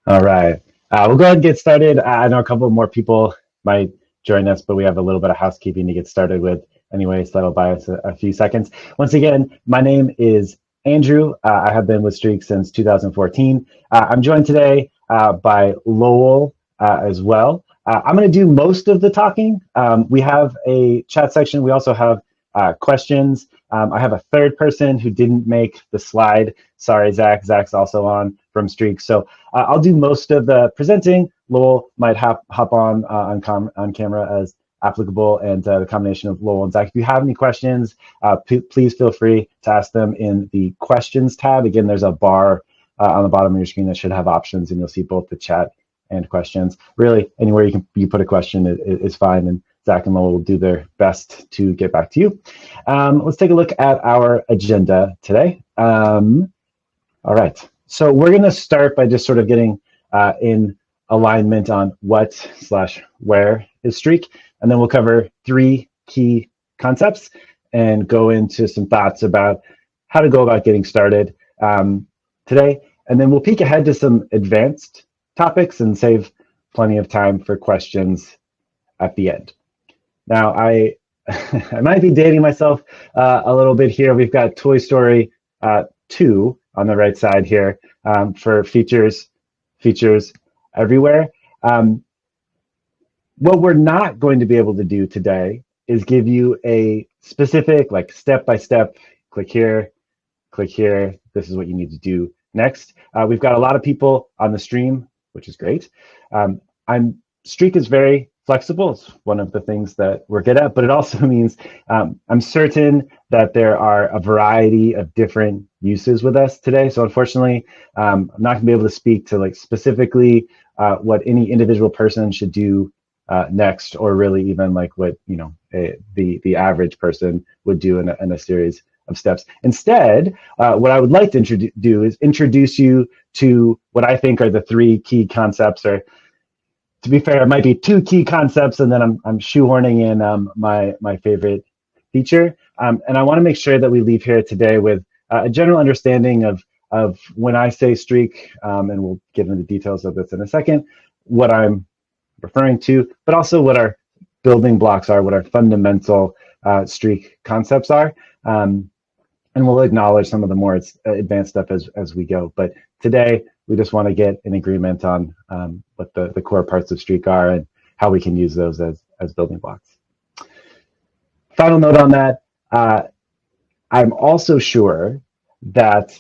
All right. We'll go ahead and get started. I know a couple more people might join us, but we have a little bit of housekeeping to get started with anyway, so that'll buy us a few seconds. Once again, my name is Andrew. I have been with Streak since 2014. I'm joined today by Lowell as well. I'm going to do most of the talking. We have a chat section. We also have questions. I have a third person who didn't make the slide. Sorry, Zach. Zach's also on from Streak. So I'll do most of the presenting. Lowell might hop on camera as applicable, and the combination of Lowell and Zach. If you have any questions, please feel free to ask them in the questions tab. Again, there's a bar on the bottom of your screen that should have options, and you'll see both the chat and questions. Really, anywhere you put a question is fine, and Zach and Lowell will do their best to get back to you. Let's take a look at our agenda today. All right, so we're going to start by just sort of getting in alignment on what/where is Streak, and then we'll cover three key concepts and go into some thoughts about how to go about getting started today. And then we'll peek ahead to some advanced topics and save plenty of time for questions at the end. Now, I might be dating myself a little bit here. We've got Toy Story 2 on the right side here for features everywhere. What we're not going to be able to do today is give you a specific, like step-by-step, click here, this is what you need to do next. We've got a lot of people on the stream, which is great. Streak is very flexible. It's one of the things that we're good at, but it also means I'm certain that there are a variety of different uses with us today. So unfortunately, I'm not gonna be able to speak to like specifically what any individual person should do next, or really even like what the average person would do in a series of steps. Instead, what I would like to do is introduce you to what I think are the three key concepts, or to be fair, it might be two key concepts, and then I'm shoehorning in my favorite feature. And I want to make sure that we leave here today with a general understanding of when I say Streak, and we'll get into the details of this in a second, what I'm referring to, but also what our building blocks are, what our fundamental Streak concepts are. And we'll acknowledge some of the more advanced stuff as we go. But today, we just want to get an agreement on what the core parts of Streak are and how we can use those as building blocks. Final note on that, I'm also sure that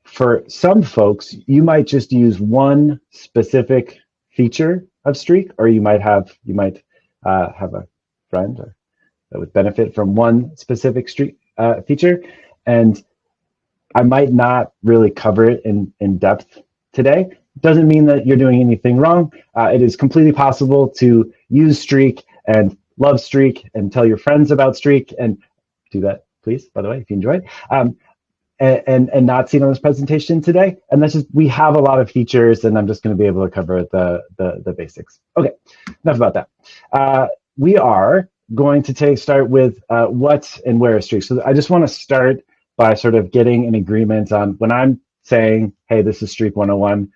for some folks, you might just use one specific feature of Streak, or you might have a friend that would benefit from one specific Streak feature, and I might not really cover it in depth today. Doesn't mean that you're doing anything wrong. It is completely possible to use Streak and love Streak and tell your friends about Streak, and do that, please, by the way, if you enjoy it. And not see it on this presentation today. And that's just, we have a lot of features, and I'm just going to be able to cover the basics. Okay, enough about that. We are going to start with what and where is Streak. So I just want to start by sort of getting an agreement on when I'm saying, hey, this is Streak 101.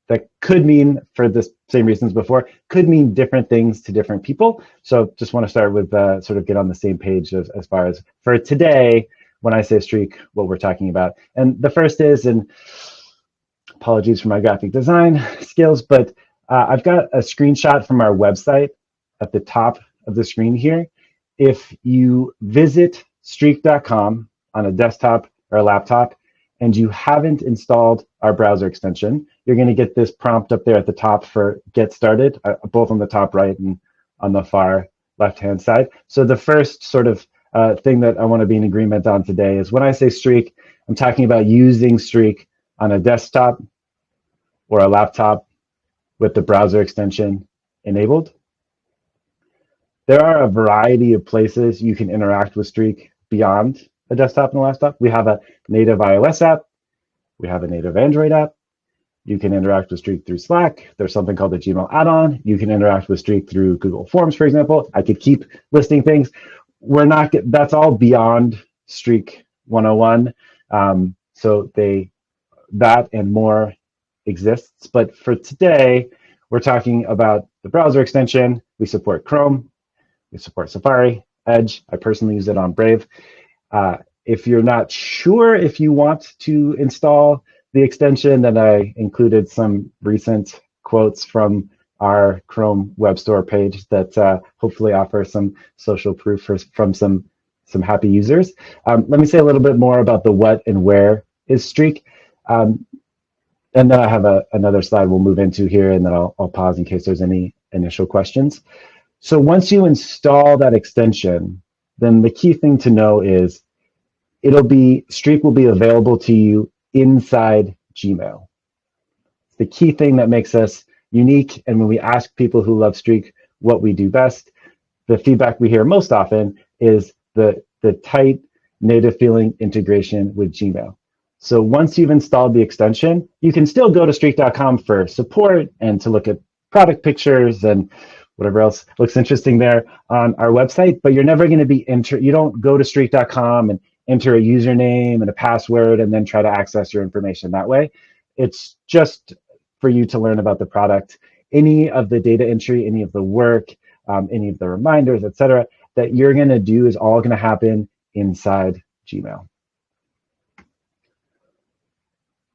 That could mean, for the same reasons before, could mean different things to different people. So just want to start with sort of get on the same page as far as for today, when I say Streak, what we're talking about. And the first is, and apologies for my graphic design skills, but I've got a screenshot from our website at the top of the screen here. If you visit streak.com on a desktop or a laptop, and you haven't installed our browser extension, you're going to get this prompt up there at the top for get started, both on the top right and on the far left-hand side. So the first sort of thing that I want to be in agreement on today is when I say Streak, I'm talking about using Streak on a desktop or a laptop with the browser extension enabled. There are a variety of places you can interact with Streak beyond a desktop and a laptop. We have a native iOS app. We have a native Android app. You can interact with Streak through Slack. There's something called the Gmail add-on. You can interact with Streak through Google Forms, for example. I could keep listing things. That's all beyond Streak 101. So that and more exists. But for today, we're talking about the browser extension. We support Chrome, we support Safari, Edge. I personally use it on Brave. If you're not sure if you want to install the extension, then I included some recent quotes from our Chrome Web Store page that hopefully offer some social proof from some happy users. Let me say a little bit more about the what and where is Streak. And then I have another slide we'll move into here, and then I'll pause in case there's any initial questions. So once you install that extension, then the key thing to know is Streak will be available to you inside Gmail. The key thing that makes us unique, and when we ask people who love Streak what we do best, the feedback we hear most often is the tight native feeling integration with Gmail. So once you've installed the extension, you can still go to streak.com for support and to look at product pictures and whatever else looks interesting there on our website, but you're never going to be you don't go to streak.com and enter a username and a password and then try to access your information that way. It's just for you to learn about the product. Any of the data entry, any of the work, any of the reminders, etc., that you're going to do is all going to happen inside Gmail.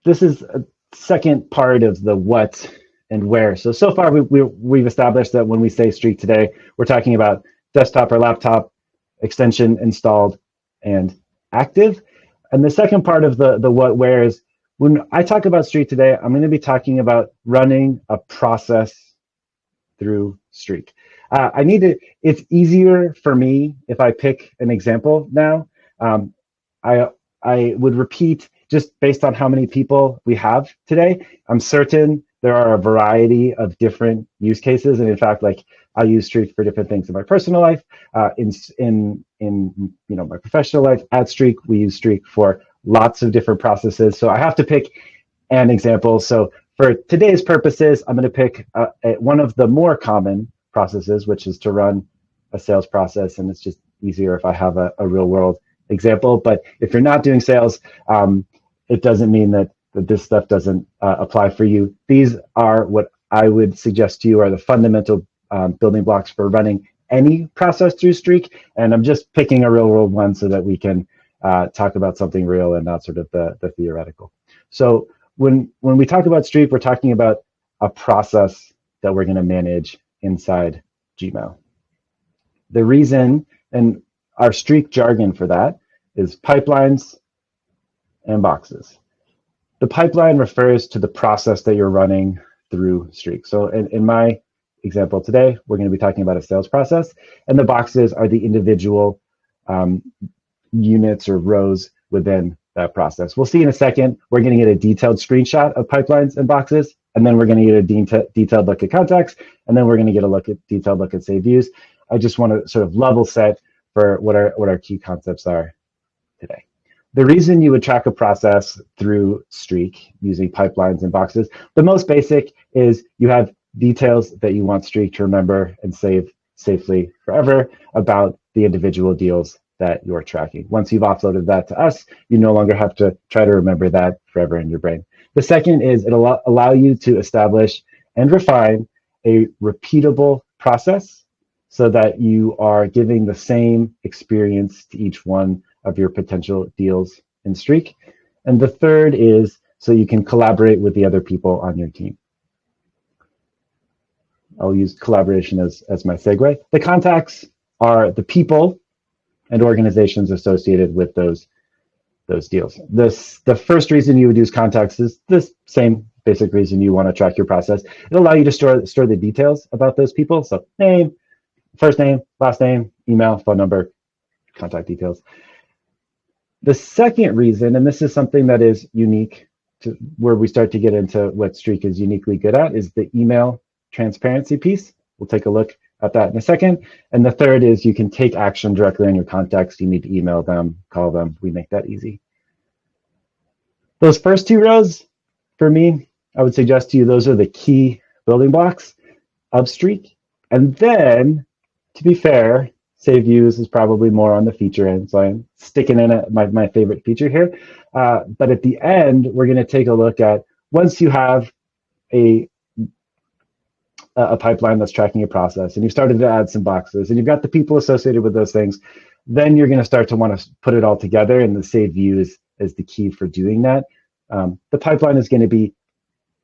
This is a second part of the what and where. So far we've established that when we say Streak today, we're talking about desktop or laptop, extension installed and active. And the second part of the what, where is when I talk about Streak today, I'm going to be talking about running a process through Streak. It's easier for me if I pick an example now. I would repeat just based on how many people we have today. I'm certain there are a variety of different use cases, and in fact, like I use Streak for different things in my personal life. In my professional life at Streak, we use Streak for lots of different processes. So I have to pick an example. So for today's purposes, I'm going to pick one of the more common processes, which is to run a sales process, and it's just easier if I have a real world example. But if you're not doing sales, it doesn't mean that this stuff doesn't apply for you. These are what I would suggest to you are the fundamental building blocks for running any process through Streak. And I'm just picking a real world one so that we can talk about something real and not sort of the theoretical. So when we talk about Streak, we're talking about a process that we're going to manage inside Gmail. The reason, and our Streak jargon for that, is pipelines and boxes. The pipeline refers to the process that you're running through Streak. So in my example today, we're going to be talking about a sales process, and the boxes are the individual units or rows within that process. We'll see in a second, we're going to get a detailed screenshot of pipelines and boxes, and then we're going to get a detailed look at contacts, and then we're going to get a detailed look at saved views. I just want to sort of level set for what our key concepts are today. The reason you would track a process through Streak using pipelines and boxes, the most basic is you have details that you want Streak to remember and save safely forever about the individual deals that you're tracking. Once you've offloaded that to us, you no longer have to try to remember that forever in your brain. The second is it'll allow you to establish and refine a repeatable process so that you are giving the same experience to each one of your potential deals in Streak. And the third is so you can collaborate with the other people on your team. I'll use collaboration as my segue. The contacts are the people and organizations associated with those deals. The first reason you would use contacts is the same basic reason you want to track your process. It'll allow you to store the details about those people. So name, first name, last name, email, phone number, contact details. The second reason, and this is something that is unique to where we start to get into what Streak is uniquely good at, is the email transparency piece. We'll take a look at that in a second. And the third is you can take action directly on your contacts. You need to email them, call them. We make that easy. Those first two rows, for me, I would suggest to you those are the key building blocks of Streak. And then, to be fair, save views is probably more on the feature end, so I'm sticking in my favorite feature here. But at the end, we're going to take a look at once you have a pipeline that's tracking your process, and you've started to add some boxes, and you've got the people associated with those things, then you're going to start to want to put it all together, and the save view is the key for doing that. The pipeline is going to be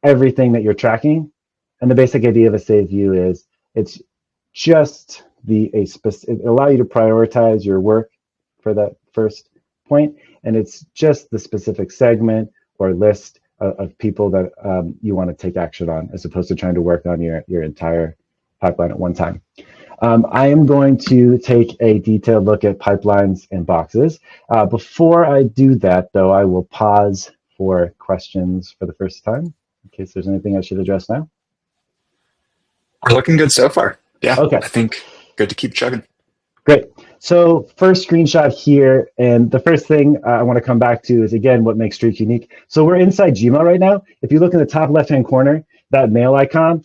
everything that you're tracking, and the basic idea of a save view is it's just it allow you to prioritize your work for that first point, and it's just the specific segment or list of people that you want to take action on, as opposed to trying to work on your entire pipeline at one time. I am going to take a detailed look at pipelines and boxes. Before I do that, though, I will pause for questions for the first time, in case there's anything I should address now. We're looking good so far. Yeah, okay. I think good to keep chugging. Great. So first screenshot here, and the first thing I want to come back to is, again, what makes Streak unique. So we're inside Gmail right now. If you look in the top left-hand corner, that mail icon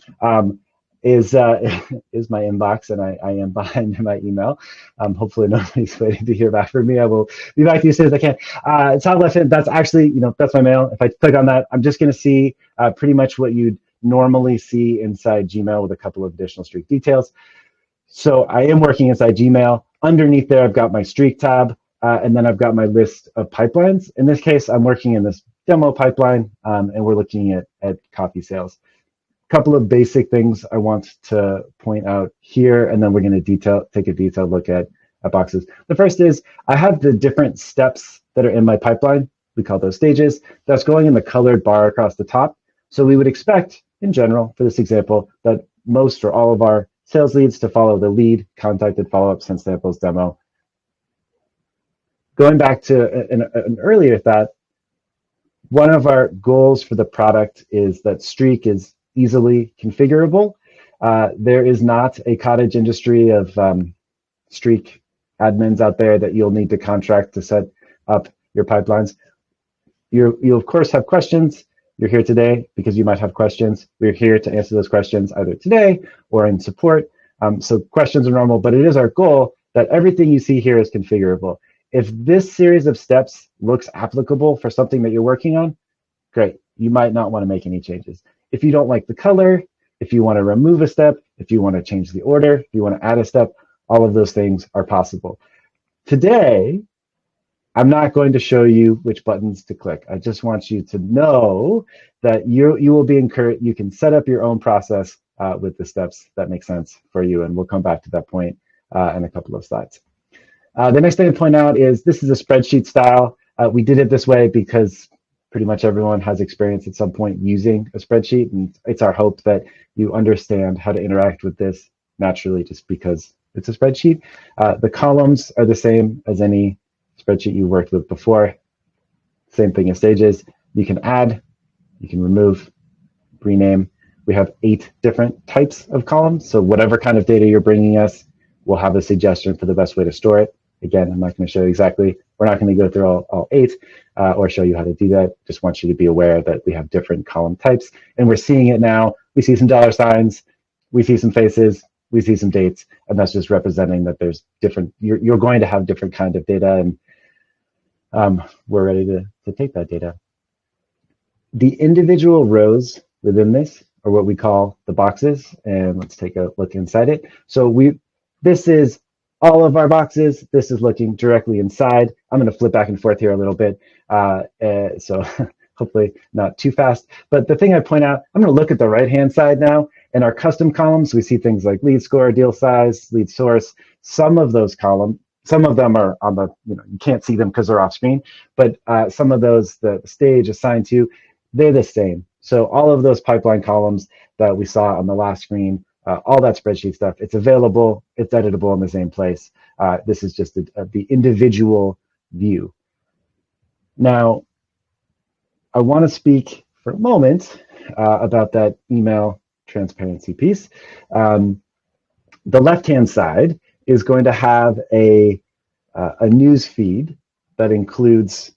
is my inbox, and I am behind my email. Hopefully nobody's waiting to hear back from me. I will be back to you as soon as I can. Top left-hand, that's actually, that's my mail. If I click on that, I'm just going to see pretty much what you'd normally see inside Gmail with a couple of additional Streak details. So I am working inside Gmail. Underneath there, I've got my Streak tab, and then I've got my list of pipelines. In this case, I'm working in this demo pipeline, and we're looking at coffee sales. A couple of basic things I want to point out here, and then we're going to take a detailed look at boxes. The first is I have the different steps that are in my pipeline. We call those stages. That's going in the colored bar across the top. So we would expect, in general, for this example, that most or all of our sales leads to follow the lead, contacted, follow-up, send samples, demo. Going back to an earlier thought, one of our goals for the product is that Streak is easily configurable. There is not a cottage industry of Streak admins out there that you'll need to contract to set up your pipelines. You'll of course have questions. You're here today because you might have questions. We're here to answer those questions either today or in support. So questions are normal, but it is our goal that everything you see here is configurable. If this series of steps looks applicable for something that you're working on, great. You might not want to make any changes. If you don't like the color, if you want to remove a step, if you want to change the order, if you want to add a step, all of those things are possible. Today, I'm not going to show you which buttons to click. I just want you to know that you will be encouraged. You can set up your own process with the steps that make sense for you, and we'll come back to that point in a couple of slides. The next thing to point out is this is a spreadsheet style. We did it this way because pretty much everyone has experience at some point using a spreadsheet, and it's our hope that you understand how to interact with this naturally just because it's a spreadsheet. The columns are the same as any spreadsheet you worked with before. Same thing as stages. You can add, you can remove, rename. We have 8 different types of columns. So whatever kind of data you're bringing us, we'll have a suggestion for the best way to store it. Again, I'm not going to show you exactly. We're not going to go through all 8 or show you how to do that. Just want you to be aware that we have different column types, and we're seeing it now. We see some dollar signs, we see some faces, we see some dates, and that's just representing that there's different. You're going to have different kind of data, and we're ready to take that data. The individual rows within this are what we call the boxes, and let's take a look inside it. So this is all of our boxes. This is looking directly inside. I'm going to flip back and forth here a little bit, so hopefully not too fast. But the thing I point out, I'm going to look at the right-hand side now. In our custom columns, we see things like lead score, deal size, lead source. Some of those columns, some of them are on the, you can't see them because they're off screen, but some of those, the stage assigned to, they're the same. So all of those pipeline columns that we saw on the last screen, all that spreadsheet stuff, it's available, it's editable in the same place. This is just the individual view. Now, I want to speak for a moment about that email transparency piece. The left-hand side is going to have a news feed that includes,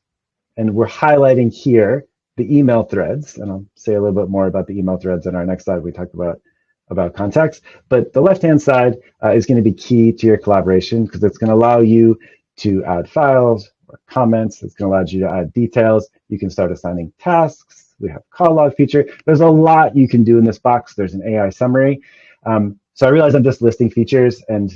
and we're highlighting here, the email threads, and I'll say a little bit more about the email threads in our next slide. We talk about contacts, but the left-hand side is going to be key to your collaboration because it's going to allow you to add files or comments. It's going to allow you to add details. You can start assigning tasks. We have call log feature. There's a lot you can do in this box. There's an AI summary. So I realize I'm just listing features, and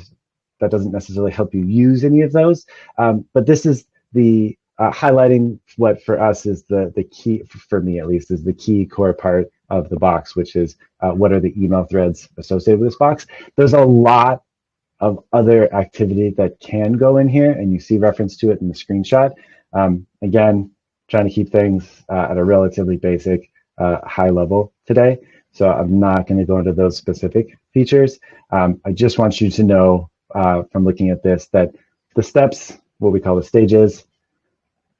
that doesn't necessarily help you use any of those. But this is the highlighting what for us is the key, for me at least, is the key core part of the box, which is what are the email threads associated with this box. There's a lot of other activity that can go in here, and you see reference to it in the screenshot. Again, trying to keep things at a relatively basic high level today. So I'm not going to go into those specific features. I just want you to know from looking at this that the steps, what we call the stages,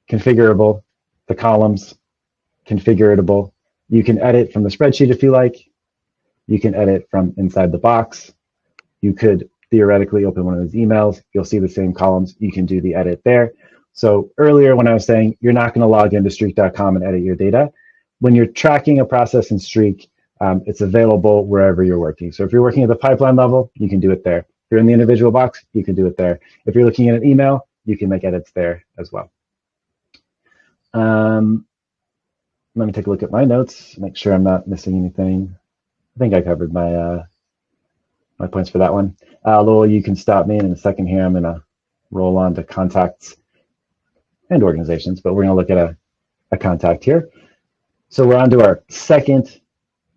configurable, the columns, configuratable. You can edit from the spreadsheet if you like. You can edit from inside the box. You could theoretically open one of those emails. You'll see the same columns. You can do the edit there. So earlier when I was saying you're not going to log into streak.com and edit your data, when you're tracking a process in Streak, it's available wherever you're working. So if you're working at the pipeline level, you can do it there. If you're in the individual box, you can do it there. If you're looking at an email, you can make edits there as well. Let me take a look at my notes, make sure I'm not missing anything. I think I covered my my points for that one. Lowell, you can stop me in a second here. I'm going to roll on to contacts and organizations, but we're going to look at a contact here. So we're on to our second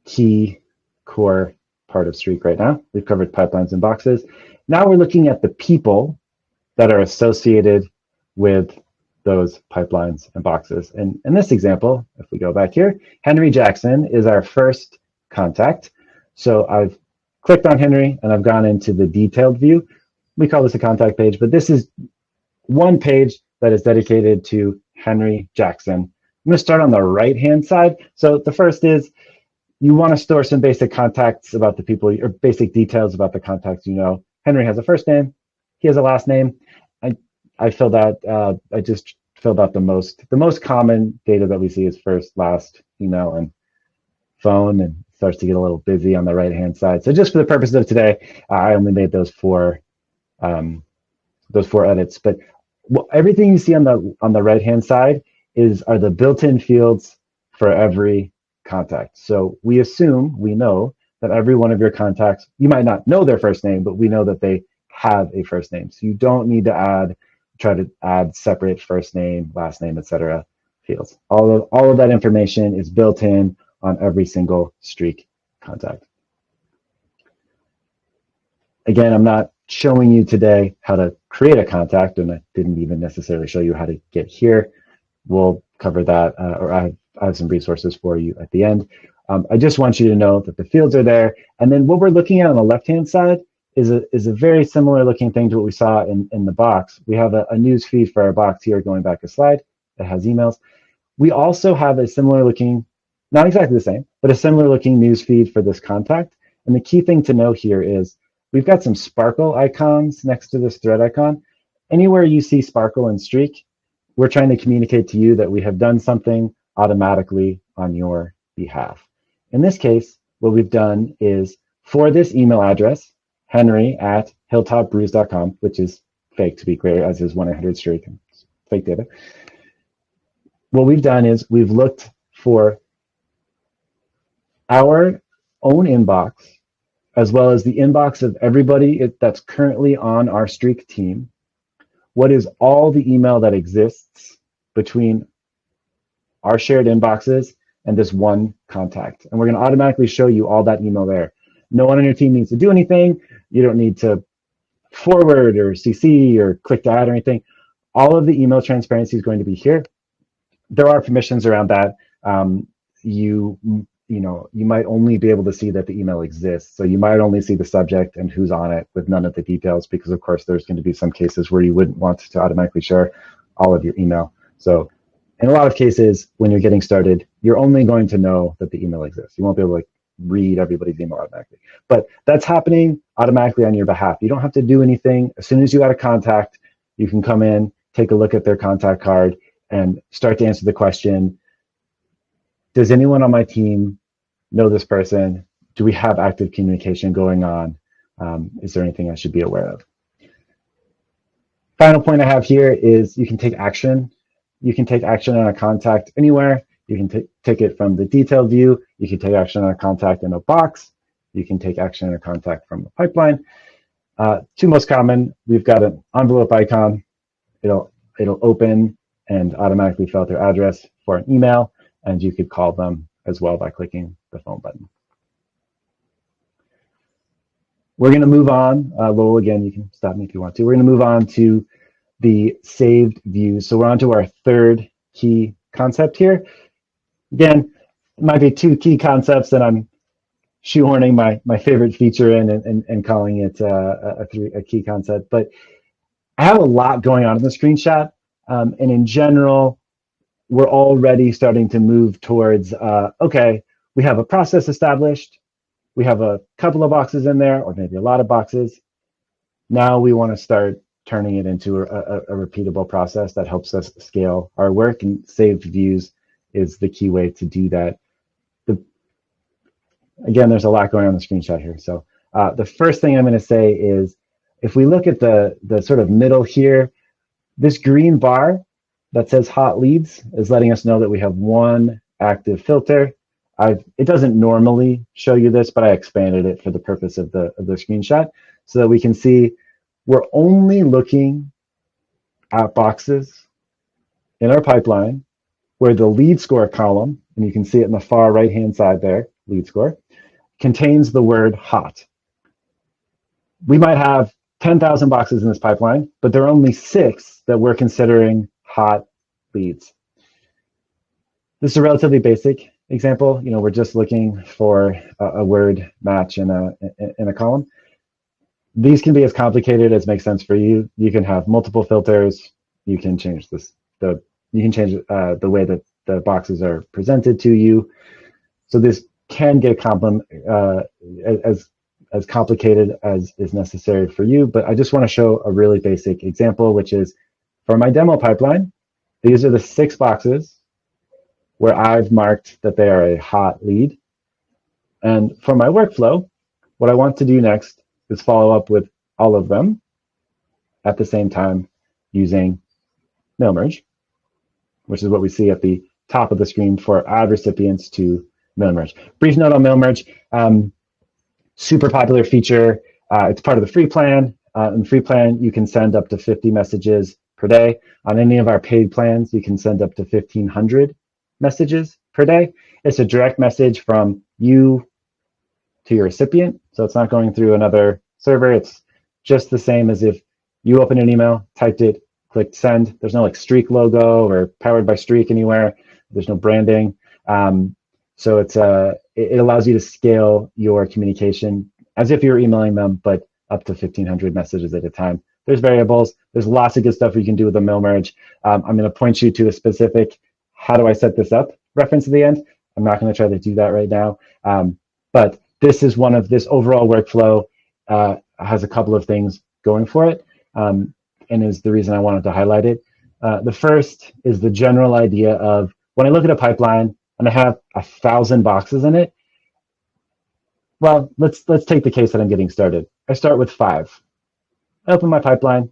key core part of Streak right now. We've covered pipelines and boxes. Now we're looking at the people that are associated with those pipelines and boxes. And in this example, if we go back here, Henry Jackson is our first contact. So I've clicked on Henry and I've gone into the detailed view. We call this a contact page, but this is one page that is dedicated to Henry Jackson. I'm going to start on the right-hand side. So the first is you want to store some basic contacts about the people, or basic details about the contacts you know. Henry has a first name. He has a last name. I filled out, I just filled out the most common data that we see is first, last, email, and phone, and it starts to get a little busy on the right-hand side. So just for the purposes of today, I only made those four edits. But everything you see on the right-hand side are the built-in fields for every contact. So we know that every one of your contacts, you might not know their first name, but we know that they have a first name. So you don't need to try to add separate first name, last name, etc. fields. All of that information is built in on every single Streak contact. Again, I'm not showing you today how to create a contact, and I didn't even necessarily show you how to get here. We'll cover that, or I have some resources for you at the end. I just want you to know that the fields are there. And then what we're looking at on the left-hand side is a very similar looking thing to what we saw in the box. We have a news feed for our box here going back a slide that has emails. We also have a similar looking, not exactly the same, but a similar looking news feed for this contact. And the key thing to know here is we've got some sparkle icons next to this thread icon. Anywhere you see sparkle and Streak, we're trying to communicate to you that we have done something automatically on your behalf. In this case, what we've done is for this email address, henry@hilltopbrews.com, which is fake to be clear, as is 1-800-STREAK, fake data. What we've done is we've looked for our own inbox, as well as the inbox of everybody that's currently on our Streak team. What is all the email that exists between our shared inboxes and this one contact? And we're going to automatically show you all that email there. No one on your team needs to do anything. You don't need to forward or CC or click to add or anything. All of the email transparency is going to be here. There are permissions around that. You might only be able to see that the email exists. So you might only see the subject and who's on it with none of the details, because of course there's going to be some cases where you wouldn't want to automatically share all of your email. So in a lot of cases, when you're getting started, you're only going to know that the email exists. You won't be able to read everybody's email automatically. But that's happening automatically on your behalf. You don't have to do anything. As soon as you add a contact, you can come in, take a look at their contact card, and start to answer the question, does anyone on my team know this person? Do we have active communication going on? Is there anything I should be aware of? Final point I have here is you can take action. You can take action on a contact anywhere. You can take it from the detailed view. You can take action on a contact in a box. You can take action on a contact from the pipeline. Two most common, we've got an envelope icon. It'll open and automatically fill out their address for an email, and you could call them as well by clicking the phone button. We're going to move on. Lowell, again, you can stop me if you want to. We're going to move on to the saved views. So we're on to our third key concept here. Again, it might be two key concepts that I'm shoehorning my favorite feature in and calling it a key concept. But I have a lot going on in the screenshot. And in general, we're already starting to move towards, okay, we have a process established. We have a couple of boxes in there, or maybe a lot of boxes. Now we want to start turning it into a repeatable process that helps us scale our work, and saved views is the key way to do that. Again, there's a lot going on in the screenshot here. So the first thing I'm going to say is, if we look at the sort of middle here, this green bar that says hot leads is letting us know that we have one active filter. It doesn't normally show you this, but I expanded it for the purpose of the screenshot so that we can see we're only looking at boxes in our pipeline where the lead score column, and you can see it in the far right-hand side there, lead score, contains the word hot. We might have 10,000 boxes in this pipeline, but there are only 6 that we're considering hot leads. This is a relatively basic example. We're just looking for a word match in a column. These can be as complicated as makes sense for you. You can have multiple filters. You can change the way that the boxes are presented to you. So this can get as complicated as is necessary for you, but I just want to show a really basic example, which is for my demo pipeline, these are the 6 boxes where I've marked that they are a hot lead. And for my workflow, what I want to do next is follow up with all of them at the same time using mail merge, which is what we see at the top of the screen for ad recipients to mail merge. Brief note on mail merge. Super popular feature. It's part of the free plan. In the free plan, you can send up to 50 messages per day. On any of our paid plans, you can send up to 1,500 messages per day. It's a direct message from you to your recipient. So it's not going through another server. It's just the same as if you opened an email, typed it, clicked send. There's no like Streak logo or powered by Streak anywhere. There's no branding. So it allows you to scale your communication as if you're emailing them, but up to 1,500 messages at a time. There's variables. There's lots of good stuff you can do with the mail merge. I'm going to point you to a specific "how do I set this up" reference at the end. I'm not going to try to do that right now. But this is this overall workflow has a couple of things going for it, and is the reason I wanted to highlight it. The first is the general idea of, when I look at a pipeline and I have 1,000 boxes in it, well, let's take the case that I'm getting started. I start with 5. I open my pipeline.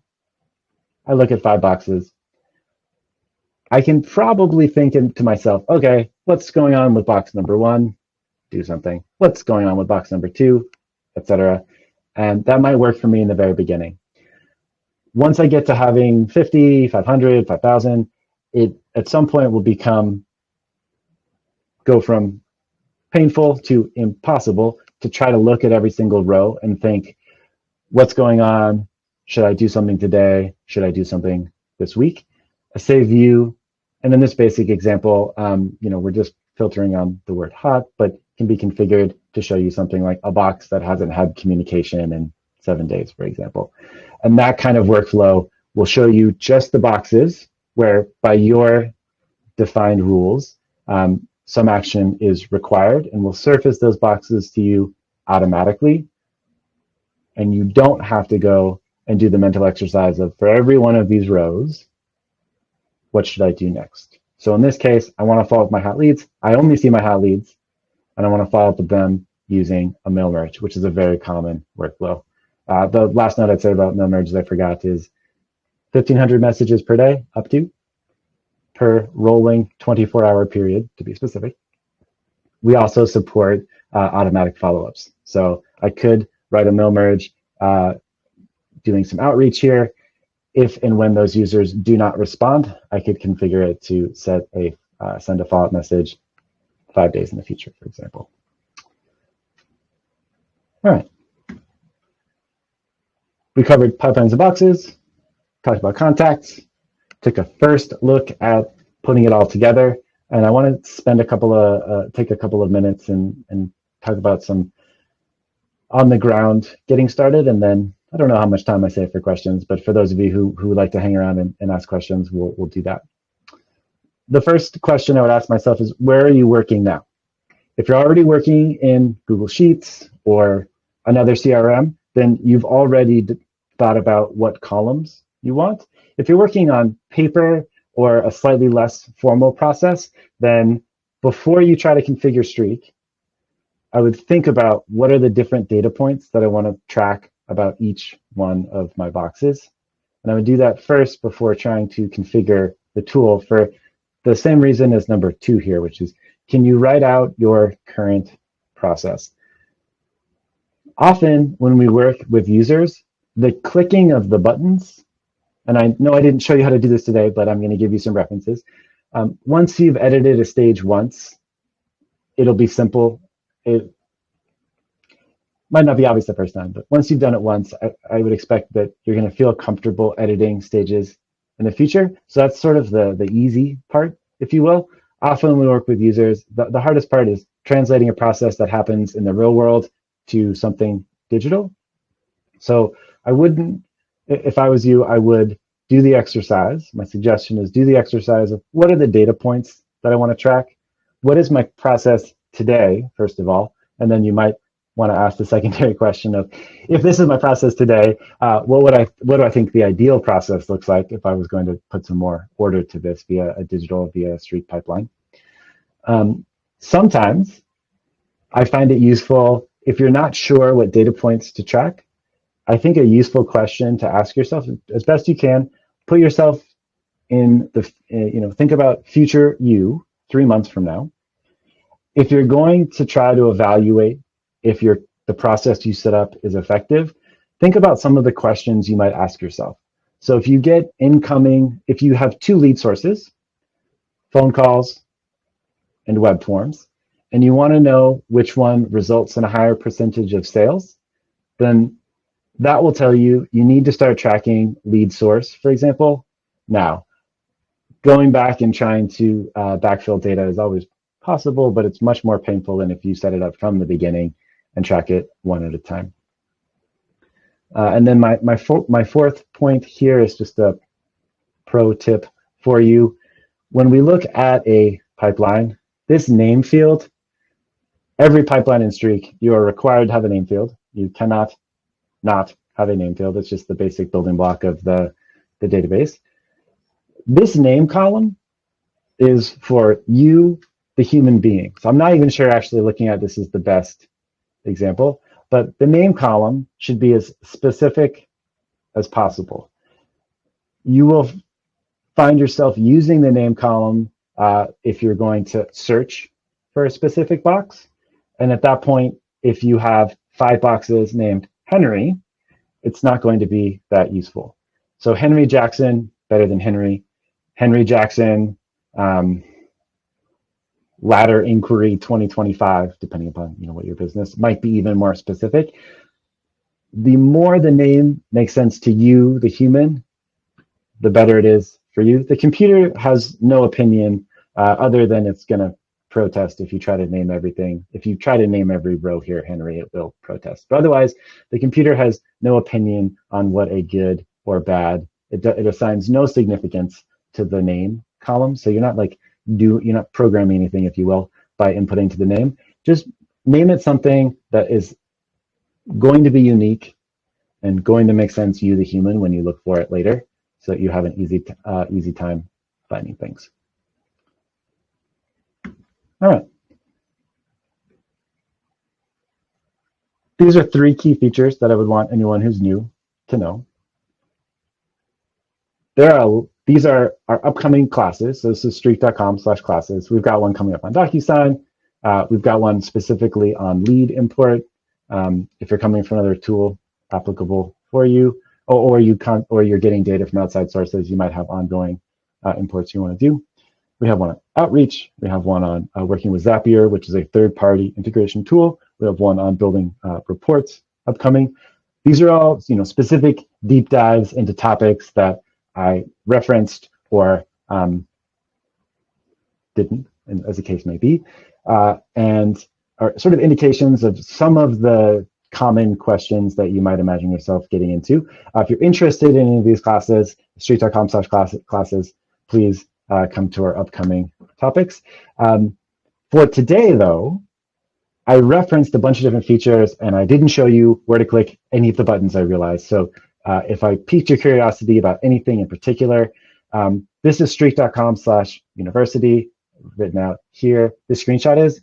I look at 5 boxes. I can probably think to myself, okay, what's going on with box number 1? Do something. What's going on with box number 2, etc. And that might work for me in the very beginning. Once I get to having 50, 500, 5,000, it at some point will go from painful to impossible to try to look at every single row and think, what's going on? Should I do something today? Should I do something this week? A save view, and in this basic example, we're just filtering on the word hot, but can be configured to show you something like a box that hasn't had communication in 7 days, for example. And that kind of workflow will show you just the boxes where, by your defined rules, some action is required, and will surface those boxes to you automatically. And you don't have to go and do the mental exercise of, for every one of these rows, what should I do next? So in this case, I want to follow up my hot leads. I only see my hot leads, and I want to follow up with them using a mail merge, which is a very common workflow. The last note I'd say about mail merge I forgot is, 1,500 messages per day, up to, per rolling 24-hour period, to be specific. We also support automatic follow-ups. So I could write a mail merge doing some outreach here. If and when those users do not respond, I could configure it to set a send a follow-up message 5 days in the future, for example. All right. We covered pipelines and boxes, talked about contacts, took a first look at putting it all together. And I want to spend take a couple of minutes and talk about some on the ground getting started. And then I don't know how much time I save for questions, but for those of you who would like to hang around and ask questions, we'll do that. The first question I would ask myself is, where are you working now? If you're already working in Google Sheets or another CRM, then you've already thought about what columns you want. If you're working on paper or a slightly less formal process, then before you try to configure Streak, I would think about what are the different data points that I want to track about each one of my boxes. And I would do that first before trying to configure the tool for the same reason as number 2 here, which is, can you write out your current process? Often when we work with users, the clicking of the buttons, and I know I didn't show you how to do this today, but I'm going to give you some references. Once you've edited a stage once, it'll be simple. It might not be obvious the first time, but once you've done it once, I would expect that you're going to feel comfortable editing stages in the future. So that's sort of the easy part, if you will. Often when we work with users, the hardest part is translating a process that happens in the real world to something digital. So I wouldn't, if I was you, I would do the exercise. My suggestion is do the exercise of what are the data points that I want to track? What is my process today, first of all? And then you might want to ask the secondary question of, if this is my process today, what do I think the ideal process looks like if I was going to put some more order to this via a Streak pipeline? Sometimes I find it useful, if you're not sure what data points to track, I think a useful question to ask yourself, as best you can, put yourself in the, think about future you 3 months from now. If you're going to try to evaluate if the process you set up is effective, think about some of the questions you might ask yourself. So if you get incoming, if you have 2 lead sources, phone calls and web forms, and you want to know which one results in a higher percentage of sales, then that will tell you need to start tracking lead source, for example, now. Going back and trying to backfill data is always possible, but it's much more painful than if you set it up from the beginning and track it one at a time. And then my fourth point here is just a pro tip for you. When we look at a pipeline, this name field, every pipeline in Streak, you are required to have a name field. You cannot not have a name field. It's just the basic building block of the database. This name column is for you, the human being. So I'm not even sure actually looking at this is the best example, but the name column should be as specific as possible. You will find yourself using the name column if you're going to search for a specific box. And at that point, if you have 5 boxes named Henry, it's not going to be that useful. So Henry Jackson, better than Henry. Henry Jackson, ladder inquiry 2025, depending upon what your business, might be even more specific. The more the name makes sense to you, the human, the better it is for you. The computer has no opinion other than it's going to protest if you try to name everything. If you try to name every row here, Henry, it will protest. But otherwise, the computer has no opinion on what a good or bad. It assigns no significance to the name column. So you're not programming anything, if you will, by inputting to the name. Just name it something that is going to be unique and going to make sense to you, the human, when you look for it later, so that you have an easy time finding things. All right. These are 3 key features that I would want anyone who's new to know. these are our upcoming classes. So this is streak.com/classes. We've got one coming up on DocuSign. We've got one specifically on lead import. If you're coming from another tool applicable for you, or you're getting data from outside sources, you might have ongoing imports you want to do. We have one on outreach. We have one on working with Zapier, which is a third-party integration tool. We have one on building reports upcoming. These are all specific deep dives into topics that I referenced or didn't, as the case may be, and are sort of indications of some of the common questions that you might imagine yourself getting into. If you're interested in any of these classes, streak.com/classes, please come to our upcoming topics. For today, though, I referenced a bunch of different features, and I didn't show you where to click any of the buttons, I realized. So if I piqued your curiosity about anything in particular, this is streak.com/university, written out here. This screenshot is,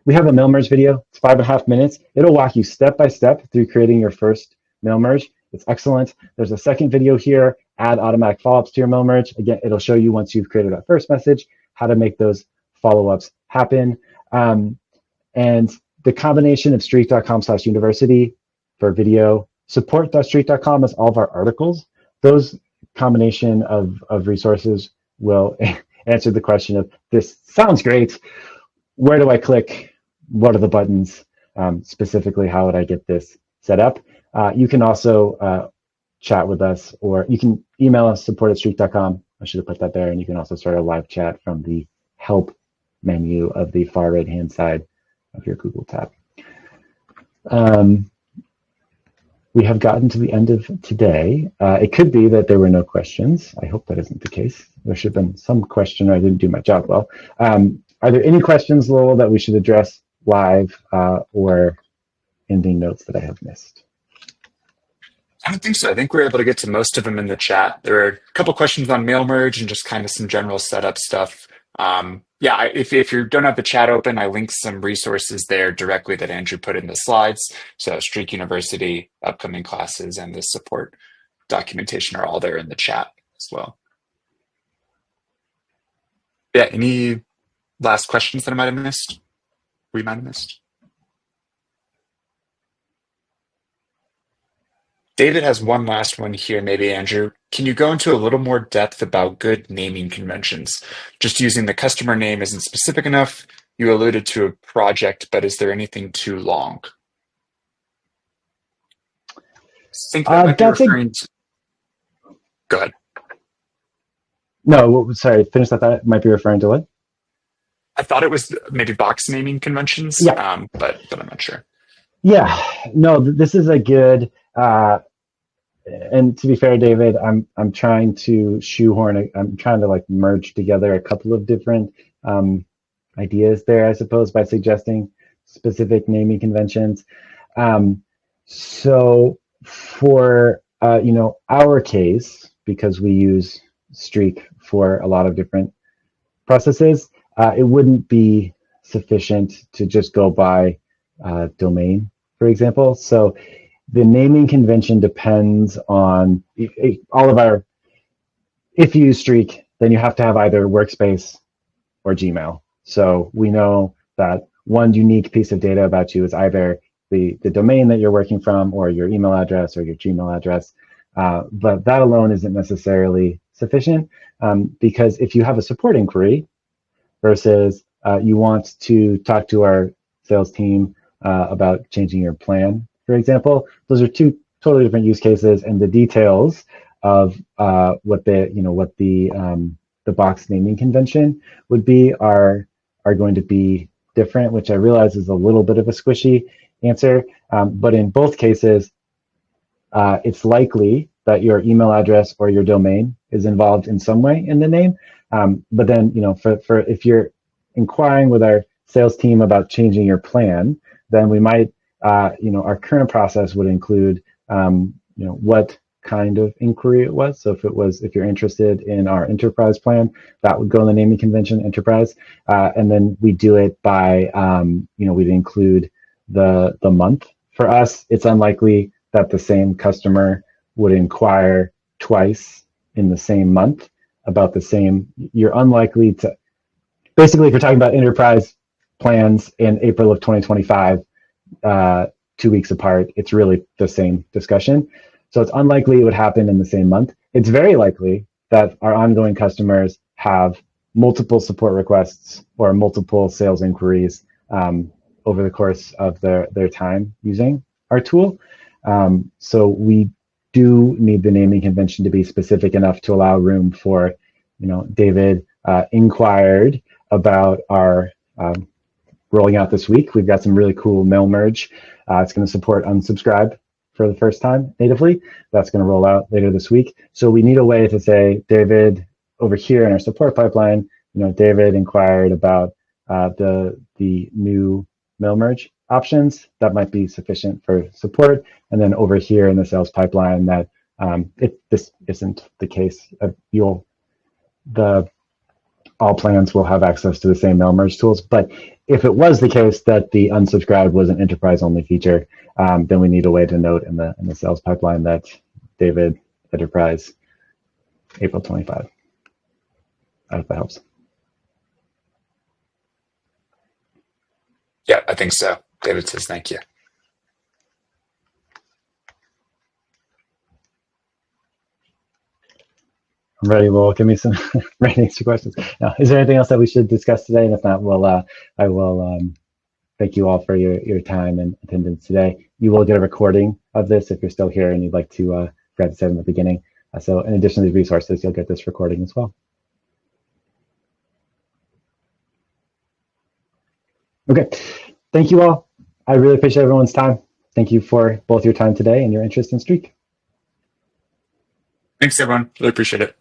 we have a mail merge video. It's 5.5 minutes. It'll walk you step by step through creating your first mail merge. It's excellent. There's a second video here, add automatic follow-ups to your mail merge. Again, it'll show you once you've created that first message, how to make those follow-ups happen. And the combination of streak.com/university for video, support.streak.com is all of our articles. Those combination of resources will answer the question of, this sounds great. Where do I click? What are the buttons? Specifically, how would I get this set up? You can also chat with us, or you can email us, support@streak.com. I should have put that there. And you can also start a live chat from the help menu of the far right-hand side of your Google tab. We have gotten to the end of today. It could be that there were no questions. I hope that isn't the case. There should have been some question, or I didn't do my job well. Are there any questions, Lowell, that we should address live, or ending notes that I have missed? I don't think so. I think we were able to get to most of them in the chat. There are a couple questions on mail merge and just kind of some general setup stuff. Yeah, if you don't have the chat open, I linked some resources there directly that Andrew put in the slides. So Streak University, upcoming classes, and the support documentation are all there in the chat as well. Yeah, any last questions that I might have missed? We might have missed? David has one last one here, maybe, Andrew. Can you go into a little more depth about good naming conventions? Just using the customer name isn't specific enough. You alluded to a project, but is there anything too long? I think that might be referring to... Go ahead. No, sorry, finish that. That might be referring to what? I thought it was maybe box naming conventions, yeah. But I'm not sure. Yeah, no, this is a good... and to be fair, David, I'm trying to shoehorn. I'm trying to like merge together a couple of different ideas there, I suppose, by suggesting specific naming conventions. So for our case, because we use Streak for a lot of different processes, it wouldn't be sufficient to just go by domain, for example. So the naming convention depends on all of our, if you use Streak, then you have to have either Workspace or Gmail. So we know that one unique piece of data about you is either the domain that you're working from, or your email address, or your Gmail address. But that alone isn't necessarily sufficient, because if you have a support inquiry versus you want to talk to our sales team about changing your plan, for example, those are two totally different use cases, and the details of what the box naming convention would be are going to be different, which I realize is a little bit of a squishy answer. But in both cases, it's likely that your email address or your domain is involved in some way in the name. But then, for if you're inquiring with our sales team about changing your plan, then we might, our current process would include, what kind of inquiry it was. So if you're interested in our enterprise plan, that would go in the naming convention, enterprise. And then we do it by, we'd include the month. For us, it's unlikely that the same customer would inquire twice in the same month, about the same. You're unlikely to, basically, if you're talking about enterprise plans in April of 2025, 2 weeks apart, it's really the same discussion. So it's unlikely it would happen in the same month. It's very likely that our ongoing customers have multiple support requests or multiple sales inquiries over the course of their time using our tool. So we do need the naming convention to be specific enough to allow room for, David inquired about our rolling out this week. We've got some really cool mail merge. It's going to support unsubscribe for the first time natively. That's going to roll out later this week. So we need a way to say, David, over here in our support pipeline, David inquired about the new mail merge options. That might be sufficient for support. And then over here in the sales pipeline, that this isn't the case. All plans will have access to the same mail merge tools. But if it was the case that the unsubscribe was an enterprise-only feature, then we need a way to note in the sales pipeline that David Enterprise April 25. I hope that helps. Yeah, I think so. David says thank you. I'm ready. Well, give me some ratings to questions. Now, is there anything else that we should discuss today? And if not, I will thank you all for your time and attendance today. You will get a recording of this if you're still here and you'd like to forgot to say in the beginning. So in addition to these resources, you'll get this recording as well. Okay, thank you all. I really appreciate everyone's time. Thank you for both your time today and your interest in Streak. Thanks, everyone. Really appreciate it.